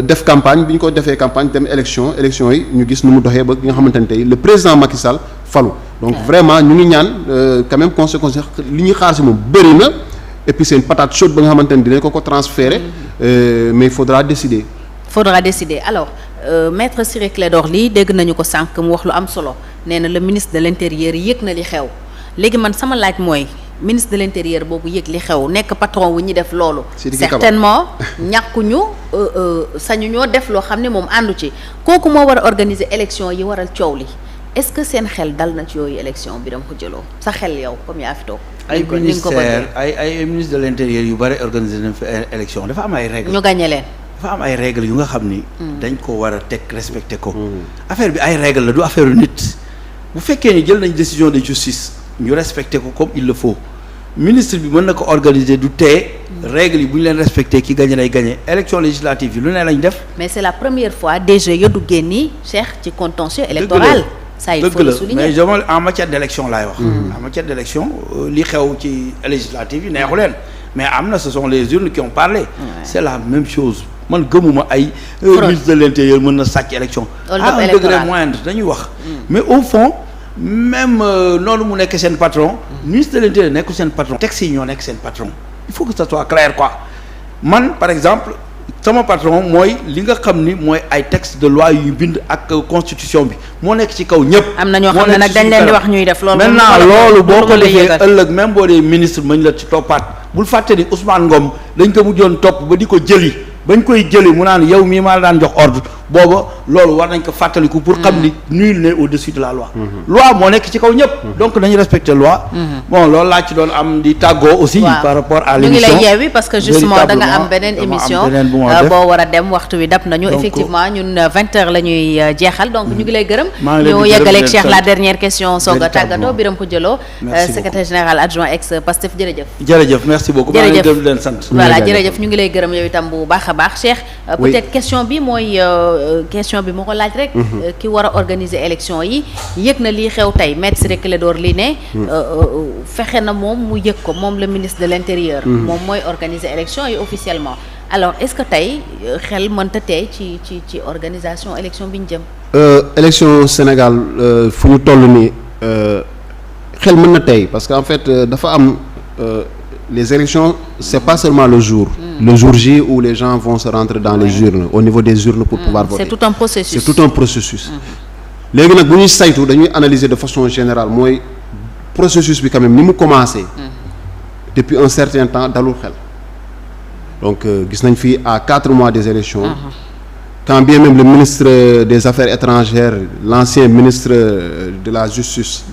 def campagne bi ñu ko defee campagne dem élection yi ñu gis nu mu doxee ba nga xamante ne tey le président Macky Sall falu donc vraiment ñu ngi ñaan quand même conséquence li ñuy xaar si moom bëri na et puis c'est une patate chaude ba nga xamante ne dinañ ko transférer mais il faudra décider. Alors maître Ciré Clédor Ly dégg nañu ko sànq mu wax lu am solo nee na le ministre de l'intérieur yëg na li xew léegi man sama laaj mooy ministre de l'intérieur boobu yëg li xew nekk patron wu ñi def loolu certainement ñàkkuñu sañu ñoo def loo xam ne moom àndu ci kooku moo war a organiser élection yi waral coow li est-ce que seen xel dal na ci yooyu élection bi dama ko jëloo sa xel yow comme yaa fi toog ay ministère ay ministre de l'intérieur yu bari organiser nañ fi élection dafa am ay règles ñu gagné leen dafa am ay règles yu nga xam ni dañ ko war a teg respecter ko affaire bi ay règles la du affaire nit bu fekkee ni jël nañ décision de justice ñu respecter ko comme il le faut ministre bi mën na ko organiser du tee règles yi bu ñu leen respecter ki gagné day gagné élection législative yi lu ne lañ def. mais c'est la première fois DG ya duggee nii Cheikh ci contentieux électoral. ça il faut le souligner mais jamono en matière d'élection laay wax. en matière d'élection li xew ci législative yi neexu leen mais am na ce sont les urnes qui ont parlé. Ouais. C'est la même chose man gëmuma ay. ministre de l'intérieur mën na sàcc élection. à un degré moindre dañuy wax. mais au fond. même noonu mu nekk seen patron ministre de l'intérieur nekkul seen patron texte yi ñoo nekk seen patron il faut que ça soit clair quoi man par exemple sama patron mooy li nga xam ni mooy ay texte de loi yu bind ak constitution bi moo nekk ci kaw ñëpp. am na ñoo xam ne nag dañ leen di wax ñuy def loolu. maintenant loolu boo ko defee ëllëg même boo dee ministre mañ la ci toppaat bul fàtte ni Ousmane Ngom dañ ko mujjoon topp ba di ko jëli bañ koy jëli mu naan yow mii maa la daan jox ordre booba loolu war nañ ko fàttaliku pour xam ni nul n'est au-dessus de la loi. loi moo nekk ci kaw ñëpp. donc nañu respecter loi. bon loolu laa ci doon am di tàggoo aussi. par rapport à l'émission ñu ngi lay yeewi parce que justement da nga am beneen émission boo war a dem waxtu wi dab nañu. effectivement ñun 20h la ñuy jeexal donc ñu ngi lay gërëm. ñu yeggaleeg Cheikh la dernière question soog a tàggatoo Birame Khoudialo secrétaire général adjoint ex Pastef jërëjëf merci beaucoup. maa ngi leen di leen sant. voilà jërëjëf ñu ngi lay gërëm yow itam bu baax a baax Cheikh. peut-être question bi mooy question bi moo ko laaj rek. ki war a organiser élection yi yëg na lii xew tey maître Ciré Clédor Ly ne fexe na moom mu yëg ko moom le ministre de l'intérieur. moom mooy organiser élection yi officiellement alors est-ce que tey xel mënta tey ci organisation élection bi ñu jëm. élection Sénégal fu ñu toll nii xel mën na tey parce que en fait dafa am les élections c'est pas seulement le jour. le jour J où les gens vont se rentrer dans les urnes au niveau des urnes pour pouvoir voter. C'est tout un processus. léegi nag bu ñuy saytu dañuy analyser de façon générale mooy processus bi quand même ni mu commencé. depuis un certain temps dalul xel. donc gis nañ fii à 4 mois des élections. quand bien même le ministre des Affaires étrangères l'ancien ministre de la Justice.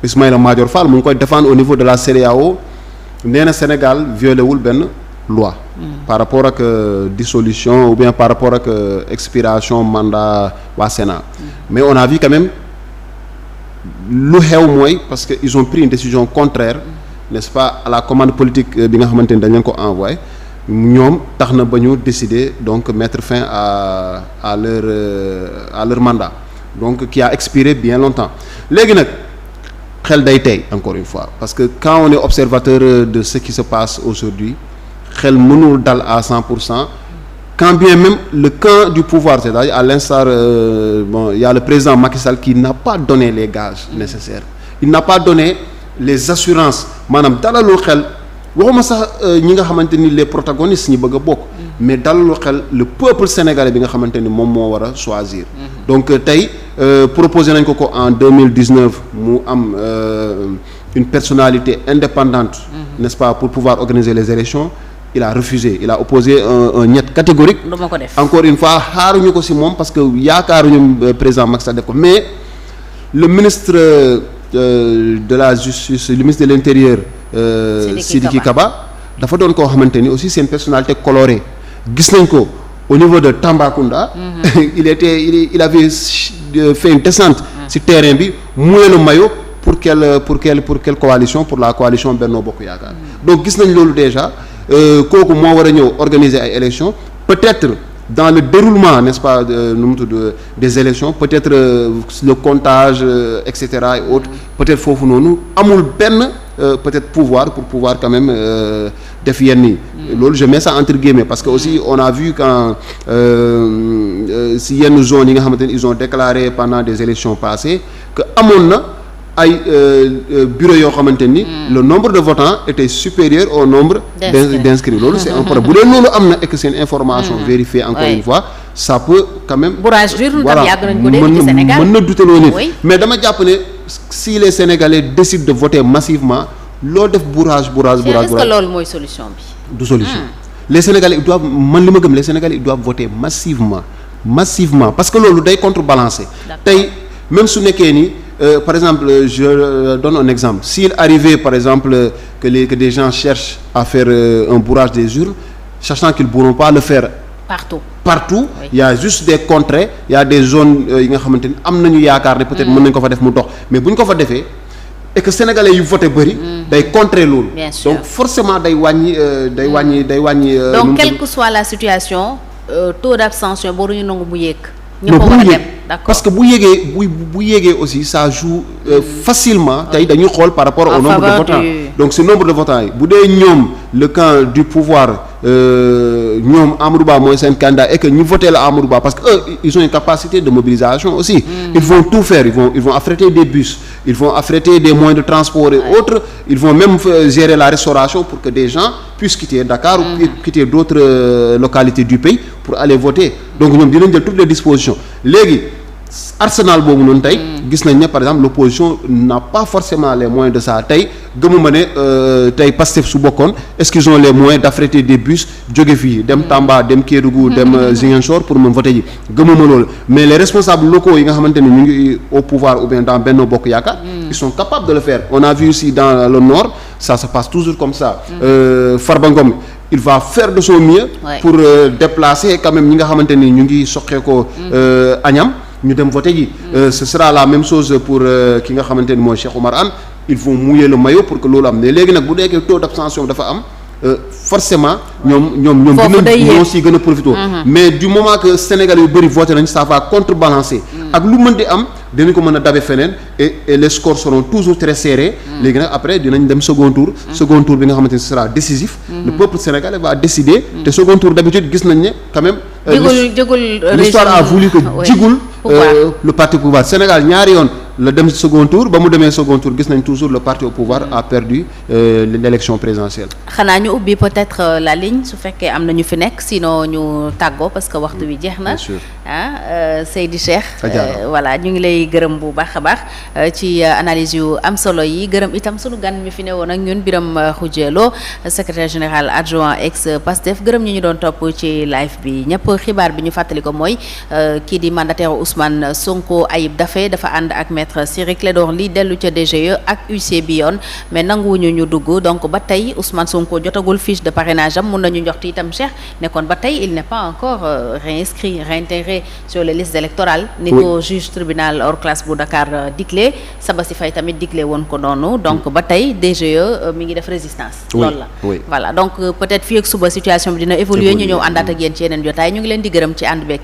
Ismaïla Madior Fall mu ngi koy défendre au niveau de la CEDEAO nee na Sénégal violé wul benn loi. par rapport ak dissolution ou bien par rapport ak expiration mandat waa Sénat. mais on a vu quand même lu xew mooy parce que ils ont pris une décision contraire n'est-ce pas à la commande politique bi nga xamante ni dañ leen ko envoyé ñoom tax na ba ñu décider donc mettre fin à leur mandat donc qui a expiré bien longtemps léegi nag. xel day tey encore une fois parce que quand on est observateur de ce qui se passe aujourd'hui xel mënul dal à 100% quand bien même le camp du pouvoir c'est-à-dire à l'instar il y a le président Macky Sall qui n'a pas donné les gages nécessaires il n'a pas donné les assurances maanaam dalalul xel waxuma sax ñi nga xamante ni les protagonistes ñi bëgg a bokk mais dalalul xel le peuple sénégalais bi nga xamante ni moom moo war a choisir donc tey proposé nañ ko en 2019 mu am une personnalité indépendante n'est-ce pas pour pouvoir organiser les élections il a refusé il a opposé un niet catégorique encore une fois xaaruñu ko ci moom parce que yaakaaruñu président Macky Sall def ko mais le ministre de la justice le ministre de l'intérieur Sidiki Kaba dafa doon koo xamante ni aussi c'est une personnalité colorée gis nañ ko au niveau de Tambacounda il avait fait une descente ci terrain bi mouillé le maillot pour quelle coalition pour la coalition Benno Bokk Yaakaar donc gis nañ loolu déjà kooku moo war a ñëw organiser ay élections peut-être dans le déroulement n'est-ce pas nu mu tudd des élections peut-être le comptage et cetera et autres peut-être foofu noonu amul benn peut-être pouvoir pour pouvoir quand même def yenn yi. loolu je mets ça entre guillemets parce que aussi on a vu quand si yenn zones yi nga xamante ni ils ont déclaré pendant des élections passées que amoon na ay bureaux yoo xamante ni le nombre de votants était supérieur au nombre d'inscrits loolu c'est un problème bu dee loolu am na et que c'est une information vérifiée encore une fois ça peut quand même bourrage d'urne tam yàgg nañ ko dégg ci Sénégal mën na duteloo nit mais dama jàpp ne si les Sénégalais décident de voter massivement loo def bourrage est-ce que loolu mooy solution bi du solution les Sénégalais ils doivent man li ma gëm les Sénégalais ils doivent voter massivement parce que loolu day contrebalancer tey même su nekkee ni par exemple je donne un exemple s'il arrivait par exemple que des gens cherchent à faire un bourrage des urnes sachant qu'ils ne pourront pas le faire partout oui. Il y a juste des contrées il y a des zones yi nga xamante ni am nañu yaakaar ne peut-être mën nañu ko fa def mu dox mais bu ñu ko fa defee et que sénégalais yu voté bëri day contrer loolu donc forcément day wàññi donc quelle que soit la situation taux d'abstention boo ñu nangu mu yéeg non bu yéeg parce que bu yéegee aussi ça joue facilement tey dañuy xool par rapport au nombre de votants donc ce nombre de votants yi bu dee ñoom le camp du pouvoir ñoom Amadou Ba mooy seen candidat et que ñu voté la Amadou Ba parce que eux ils ont une capacité de mobilisation aussi ils vont tout faire ils vont affréter des bus ils vont affréter des moyens de transport et autres ils vont même gérer la restauration pour que des gens puissent quitter Dakar ou quitter d'autres localités du pays pour aller voter donc ñoom dinañ jël toutes les dispositions léegi arsenal boobu noonu tey gis nañ ne par exemple l'opposition n'a pas forcément les moyens de ça tey gëmuma ne tey Pastef su bokkoon est-ce qu'ils ont les moyens d'affréter des bus jóge fii dem Tamba dem Kédougou dem Ziguinchor pour mën voter ji gëmuma loolu mais les responsables locaux yi nga xamante ni ñu ngi au pouvoir ou bien dans Benno Bokk Yaakaar ils sont capables de le faire on a vu ici dans le nord ça se passe toujours comme ça Farba Ngom il va faire de son mieux pour déplacer quand même ñi nga xamante ni ñu ngi soqee ko Agnam ñu dem voter ji ce sera la même chose pour ki nga xamante ni mooy Cheikh Oumar Anne ils vont mouiller le maillot pour que loolu am ne léegi nag bu deekee taux d'abstention dafa am forcément ñoom ñoo si gën a profité mais du moment que Sénégal yu bëri voté nañ ça va contrebalancer ak lu mën di am dinañ ko mën a dabe feneen et les scores seront toujours très serrés léegi nag après dinañ dem second tour bi nga xamante ni ce sera décisif le peuple sénégalais va décider te second tour d'habitude gis nañ ne quand même l'histoire a voulu que jigul le parti au pouvoir Sénégal ñaari yoon la dem second tour ba mu demee second tour gis nañ toujours le parti au pouvoir a perdu l'élection présidentielle. xanaa ñu ubbi peut-être la ligne su fekkee am na ñu fi nekk sinon ñu tàggoo parce que waxtu wi jeex na. Seydi Cheikh. voilà ñu ngi lay gërëm bu baax a baax ci analyse yu am solo yi gërëm itam sunu gan mi fi ne woon ak ñun Birame Khoudia Lo secrétaire général adjoint ex Pastef gërëm ñu doon topp ci live bi ñëpp xibaar bi ñu fàttali ko mooy kii di mandataire Ousmane Sonko Ayib Daffé dafa ànd ak maître Ciré Clédor Ly dellu ca DGE ak UC bi yoon mais nanguwuñu ñu dugg donc ba tey Ousmane Sonko jotagul fiche de parrainage am mun nañu jox itam Cheikh ne kon ba tey il n'est pas encore réintégré sur les listes électorales ni ko juge tribunal hors classe bu Dakar digle Sabassi Faye tamit digle woon ko noonu donc ba tey DGE mi ngi def résistance loolu la voilà donc peut-être fii ak suba situation bi dina évoluer ñu ñëw àndaat ak yéen ci yeneen jotaay ñu ngi leen di gërëm ci ànd beeg